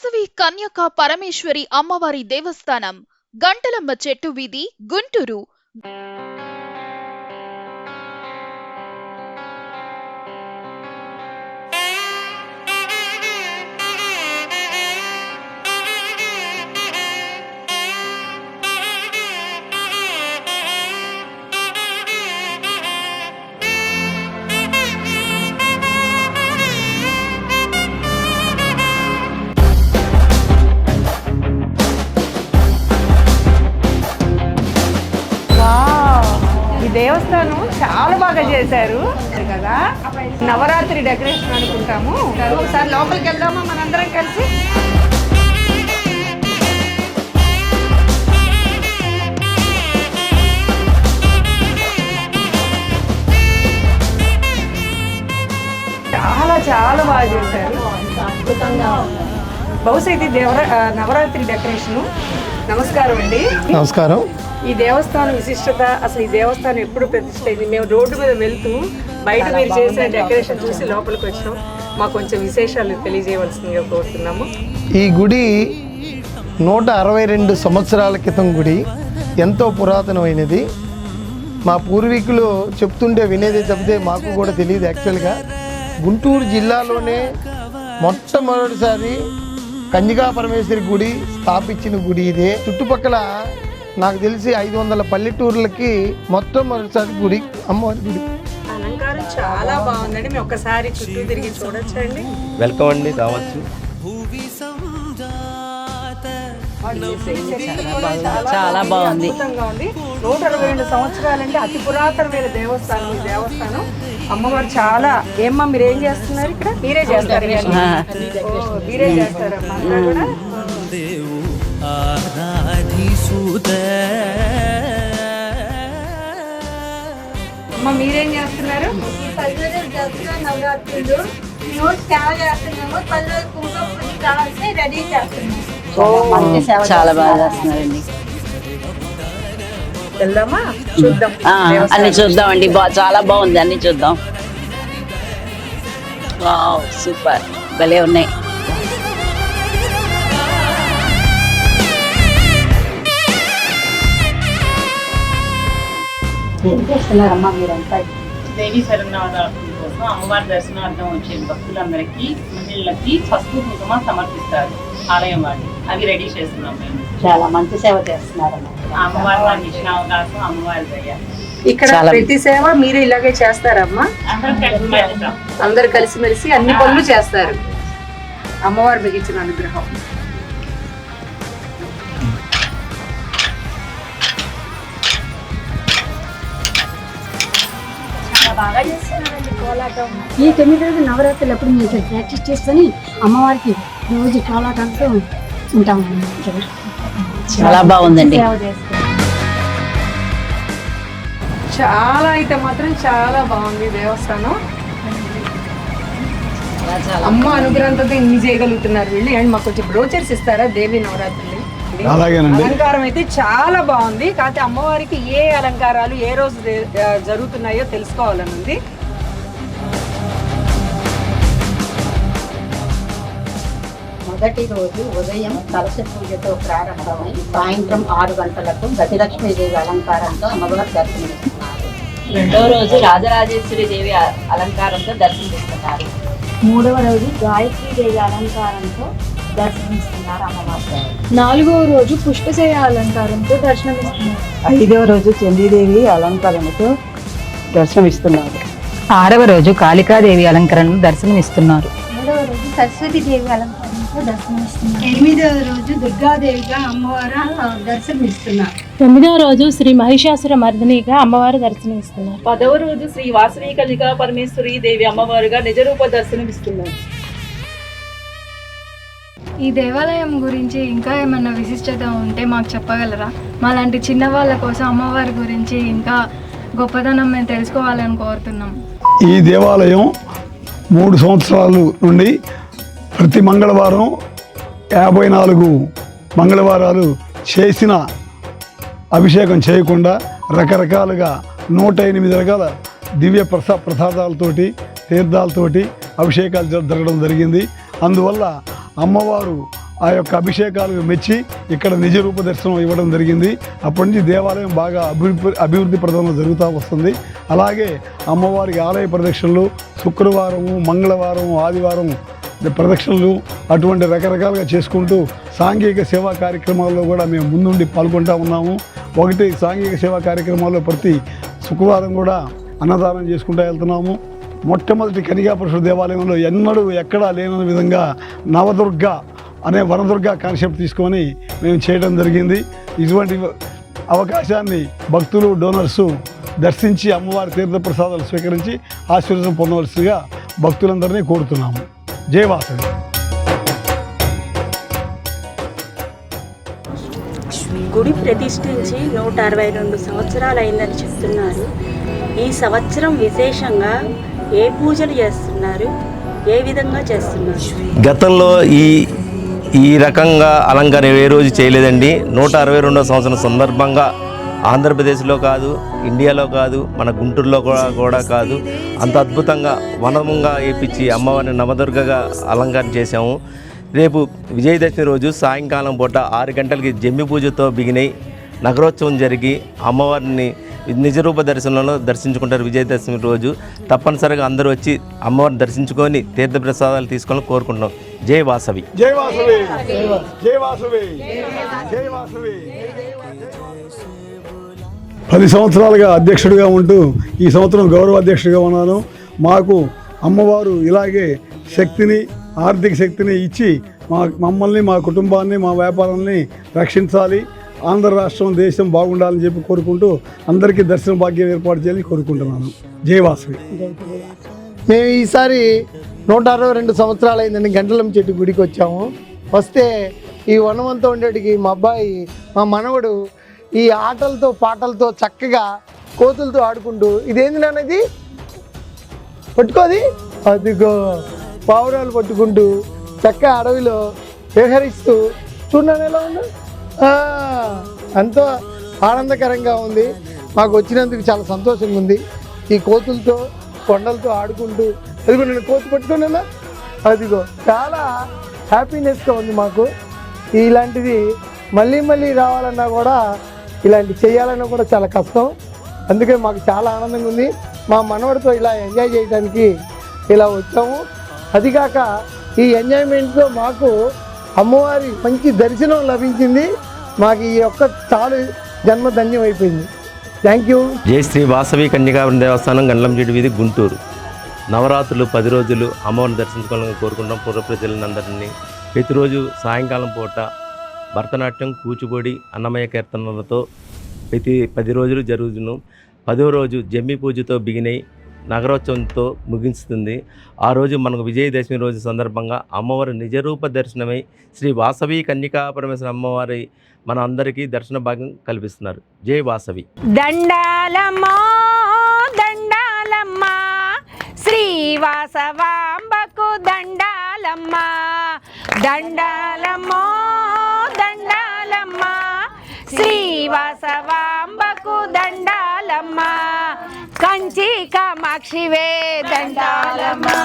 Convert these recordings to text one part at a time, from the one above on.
వాసవి కన్యక పరమేశ్వరి అమ్మవారి దేవస్థానం, గంటలమ్మ చెట్టు వీధి, గుంటూరు. దేవస్థానం చాలా బాగా చేశారు కదా. నవరాత్రి డెకరేషన్ అనుకుంటాము. ఒకసారి లోపలికి వెళ్దామా మనందరం కలిసి? చాలా చాలా బాగా చేశారు. బహుశా ఇది నవరాత్రి డెకరేషను. నమస్కారం అండి. నమస్కారం. ఈ దేవస్థానం విశిష్టత, అసలు ఈ దేవస్థానం ఎప్పుడు ప్రతిష్ట అయింది? మేము రోడ్డు మీద వెళ్తూ బయట మీరు చేసిన డెకరేషన్ చూసి లోపలికి వచ్చినాం. మాకు కొంచెం విశేషాలు తెలియజేయవలసిందిగా కోరుతున్నాము. ఈ గుడి 162 సంవత్సరాల క్రితం గుడి, ఎంతో పురాతనమైనది. మా పూర్వీకులు చెప్తుంటే వినేదే చెప్తే మాకు కూడా తెలియదు. యాక్చువల్గా గుంటూరు జిల్లాలోనే మొట్టమొదటిసారి కన్యకా పరమేశ్వరి గుడి స్థాపించిన గుడి ఇదే. చుట్టుపక్కల నాకు తెలిసి 500 పల్లెటూర్లకి మొట్టమొదటిసారి గుడి, అమ్మవారి గుడి. అలంకారం చాలా బాగుందండి. మేము ఒక్కసారి చుట్టూ తిరిగి చూడొచ్చండి. వెల్కమ్ అండి, రావచ్చు. చాలా బాగుంది. 162 సంవత్సరాలంటే అతి పురాతనమైన దేవస్థానం ఈ దేవస్థానం. అమ్మవారు చాలా. ఏమ్మా మీరు ఏం చేస్తున్నారు ఇక్కడ? మీరే చేస్తారు? మీరే చేస్తారమ్మా కూడా. అమ్మ మీరేం చేస్తున్నారు? నవరాత్రులు రెడీ చేస్తున్నాము. చాలా బాగా చేస్తున్నారండి. వెళ్దామా? చూద్దాం, అన్ని చూద్దామండి. చాలా బాగుంది, అన్ని చూద్దాం. వావ్, సూపర్, భలే ఉన్నాయి. దేవీ శరణావరాత్రి కోసం అమ్మవారి దర్శనార్థం వచ్చే భక్తులందరికీ, మహిళలకి పసుపు కుంకుమ సమర్పిస్తారు ఆలయం వాళ్ళు. అవి రెడీ చేస్తున్నాం మేము. చాలా మంచి సేవ చేస్తున్నారు. అమ్మవారి నాకు ఇచ్చిన అవకాశం అమ్మవారి దయ. ఇక్కడ ప్రతి సేవ మీరు ఇలాగే చేస్తారమ్మా? అందరు కలిసిమెలిసి అన్ని పనులు చేస్తారు. అమ్మవారు మీకు ఇచ్చిన అనుగ్రహం. ఈ 9 రోజులు నవరాత్రులు అప్పుడు మేము ప్రాక్టీస్ చేసుకొని అమ్మవారికి రోజు కోలాటంతో ఉంటాము. చాలా బాగుందండి. చాలా అయితే మాత్రం చాలా బాగుంది దేవస్థానం. అమ్మ అనుగ్రహంతో ఇన్ని చేయగలుగుతున్నారు వీళ్ళు. అండ్ మాకు కొంచెం బ్రోచర్స్ ఇస్తారా దేవి నవరాత్రులు? అలంకారం అయితే చాలా బాగుంది. కాకపోతే అమ్మవారికి ఏ అలంకారాలు ఏ రోజు జరుగుతున్నాయో తెలుసుకోవాలని ఉంది. మొదటి రోజు ఉదయం కలశ పూజతో ప్రారంభమై సాయంత్రం 6 గంటలకు గజలక్ష్మీదేవి అలంకారంతో అమ్మవారు దర్శనమిస్తున్నారు. రెండో రోజు రాజరాజేశ్వరి దేవి అలంకారంతో దర్శనమిస్తున్నారు. మూడవ రోజు గాయత్రీదేవి అలంకారంతో దర్శనమిస్తున్నారు అమ్మవారు. 4వ రోజు పుష్పశయ అలంకారంతో దర్శనమిస్తున్నారు. 5వ రోజు చండీదేవి అలంకరణతో దర్శనమిస్తున్నారు. 6వ రోజు కాళికాదేవి అలంకరణను దర్శనమిస్తున్నారు. 7వ రోజు సరస్వతీదేవి అలంకారంతో దర్శనమిస్తున్నారు. 8వ రోజు దుర్గాదేవిగా అమ్మవారు దర్శనమిస్తున్నారు. 9వ రోజు శ్రీ మహిషాసుర మర్దినిగా అమ్మవారు దర్శనమిస్తున్నారు. 10వ రోజు శ్రీ వాసవి కన్యకా పరమేశ్వరి దేవి అమ్మవారుగా నిజరూప దర్శనమిస్తున్నారు. ఈ దేవాలయం గురించి ఇంకా ఏమన్నా విశిష్టత ఉంటే మాకు చెప్పగలరా? మాలాంటి చిన్న వాళ్ళ కోసం అమ్మవారి గురించి ఇంకా గొప్పతనం మేము తెలుసుకోవాలని కోరుతున్నాం. ఈ దేవాలయం 3 సంవత్సరాల నుండి ప్రతి మంగళవారం 54 మంగళవారాలు చేసిన అభిషేకం చేయకుండా రకరకాలుగా 108 రకాల దివ్య ప్రసాదాలతోటి తీర్థాలతోటి అభిషేకాలు జరగడం జరిగింది. అందువల్ల అమ్మవారు ఆ యొక్క అభిషేకాలు మెచ్చి ఇక్కడ నిజ రూప దర్శనం ఇవ్వడం జరిగింది. అప్పటి నుంచి దేవాలయం బాగా అభివృద్ధి ప్రదంలో జరుగుతూ వస్తుంది. అలాగే అమ్మవారికి ఆలయ ప్రదక్షిణలు శుక్రవారము, మంగళవారం, ఆదివారం ప్రదక్షిణలు అటువంటి రకరకాలుగా చేసుకుంటూ సాంఘిక సేవా కార్యక్రమాల్లో కూడా మేము ముందుండి పాల్గొంటూ ఉన్నాము. ఒకటి సాంఘిక సేవా కార్యక్రమాల్లో ప్రతి శుక్రవారం కూడా అన్నదానం చేసుకుంటూ వెళ్తున్నాము. మొట్టమొదటి కన్యకాపురుషుల దేవాలయంలో ఎన్నడూ ఎక్కడా లేని విధంగా నవదుర్గ అనే వనదుర్గ కాన్సెప్ట్ తీసుకొని మేము చేయడం జరిగింది. ఇటువంటి అవకాశాన్ని భక్తులు, డోనర్సు దర్శించి అమ్మవారి తీర్థప్రసాదాలు స్వీకరించి ఆశీర్వాదం పొందవలసిగా భక్తులందరినీ కోరుతున్నాము. జై వాసవి. గుడి ప్రతిష్ఠించి 162 సంవత్సరాలు అయిందని చెప్తున్నారు. ఈ సంవత్సరం విశేషంగా ఏ పూజలు చేస్తున్నారు, ఏ విధంగా చేస్తున్నారు? గతంలో ఈ రకంగా అలంకారం ఏ రోజు చేయలేదండి. 162వ సంవత్సరం సందర్భంగా ఆంధ్రప్రదేశ్లో కాదు, ఇండియాలో కాదు, మన గుంటూరులో కూడా కాదు, అంత అద్భుతంగా వనముగా వేయించి అమ్మవారిని నవదుర్గగా అలంకారం చేశాము. రేపు విజయదశమి రోజు సాయంకాలం పూట 6 గంటలకి జమ్మి పూజతో బిగినై నగరోత్సవం జరిగి అమ్మవారిని నిజరూప దర్శనంలో దర్శించుకుంటారు. విజయదశమి రోజు తప్పనిసరిగా అందరూ వచ్చి అమ్మవారిని దర్శించుకొని తీర్థప్రసాదాలు తీసుకొని కోరుకుంటున్నాం. జై వాసవి. జై వాసవి. జై వాసవి. జై వాసవి. 10 సంవత్సరాలుగా అధ్యక్షుడిగా ఉంటూ ఈ సంవత్సరం గౌరవ అధ్యక్షుడిగా ఉన్నాను. మాకు అమ్మవారు ఇలాగే శక్తిని, ఆర్థిక శక్తిని ఇచ్చి మమ్మల్ని, మా కుటుంబాన్ని, మా వ్యాపారాన్ని రక్షించాలి. ఆంధ్ర రాష్ట్రం, దేశం బాగుండాలని చెప్పి కోరుకుంటూ అందరికీ దర్శన భాగ్యం ఏర్పాటు చేయాలని కోరుకుంటున్నాను. జై వాసవి. మేము ఈసారి 162 సంవత్సరాలు అయిందండి గంటలం చెట్టు గుడికి వచ్చాము. వస్తే ఈ వనమంతా ఉండేటికి మా అబ్బాయి, మా మనవడు ఈ ఆటలతో పాటలతో చక్కగా కోతులతో ఆడుకుంటూ, ఇదేంది నాన్నది పట్టుకోది, అదిగో పావురాలు పట్టుకుంటూ చక్కగా అడవిలో విహరిస్తూ చూడండి ఎలా ఉంది. ఎంతో ఆనందకరంగా ఉంది. మాకు వచ్చినందుకు చాలా సంతోషంగా ఉంది. ఈ కోతులతో, కొండలతో ఆడుకుంటూ, అదిగో నేను కోతి పట్టుకున్నా, అదిగో చాలా హ్యాపీనెస్గా ఉంది మాకు. ఇలాంటిది మళ్ళీ మళ్ళీ రావాలన్నా కూడా, ఇలాంటి చేయాలన్నా కూడా చాలా కష్టం. అందుకే మాకు చాలా ఆనందంగా ఉంది. మా మనవడితో ఇలా ఎంజాయ్ చేయడానికి ఇలా వచ్చాము. అదికాక ఈ ఎంజాయ్మెంట్తో మాకు అమ్మవారి మంచి దర్శనం లభించింది. మాకు ఈ యొక్క చాలు జన్మ ధన్యం అయిపోయింది. Thank you. జై శ్రీ వాసవి కన్యకాపురం దేవస్థానం, గండ్లంచెట్టు వీధి, గుంటూరు. నవరాత్రులు 10 రోజులు అమ్మవారిని దర్శించుకోవాలని కోరుకుంటాం. పూర్వ ప్రజలందరినీ ప్రతిరోజు సాయంకాలం పూట భరతనాట్యం, కూచిపూడి, అన్నమయ్య కీర్తనలతో ప్రతి 10 రోజులు జరుగుతును. 10వ రోజు జమ్మి పూజతో బిగినై నగరోత్సవంతో ముగిస్తుంది. ఆ రోజు మనకు విజయదశమి రోజు సందర్భంగా అమ్మవారి నిజరూప దర్శనమై శ్రీ వాసవి కన్యకాపరమేశ్వర అమ్మవారి మన అందరికీ దర్శన భాగ్యం కల్పిస్తున్నారు. జై వాసవి. దండాలమ్మా దండాలమ్మా శ్రీ వాసవాంబకు దండాలమ్మా, దండాలమ్మా దండాలమ్మా శ్రీ వాసవాంబకు దండాలమ్మా. కంచి కామాక్షివే దండాలమ్మా,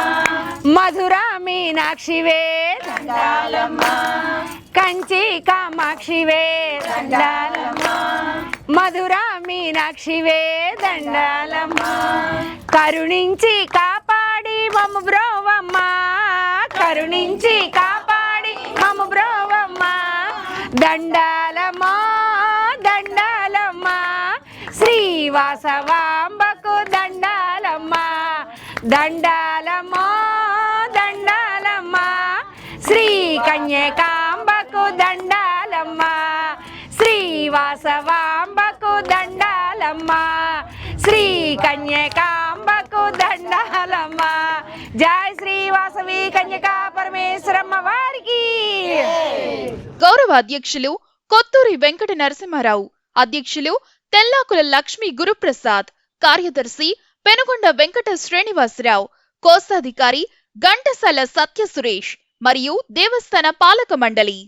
మధుర మీనాక్షివే దండాలమ్మా. కంచి కామాక్షివే దండాలమ్మా, మధుర మీనాక్షివే దండాలమ్మా. కరుణించి కాపాడి మమ్ము బ్రోవమ్మా, కరుణించి కాపాడి మమ్ము బ్రోవమ్మా. దండాలమ్మా దండాలమ్మా శ్రీ వాసవాంబకు దండాలమ్మా, దండాలమ్మా దండాలమ్మా శ్రీ కన్యకాంబకు దండాలమ్మా, శ్రీ వాసవాంబకు దండాలమ్మా, శ్రీ కన్యకాంబకు దండాలమ్మా. జై శ్రీ వాసవి కన్యకా పరమేశ్వరమ్మ వారికి. గౌరవ అధ్యక్షులు కొత్తూరి వెంకట నరసింహారావు, అధ్యక్షులు తెల్లాకుల లక్ష్మీ గురుప్రసాద్, కార్యదర్శి పెనుగొండ వెంకట శ్రీనివాసరావు, కోశాధికారి ఘంటసాల సత్య సురేష్ మరియు దేవస్థాన పాలక మండలి.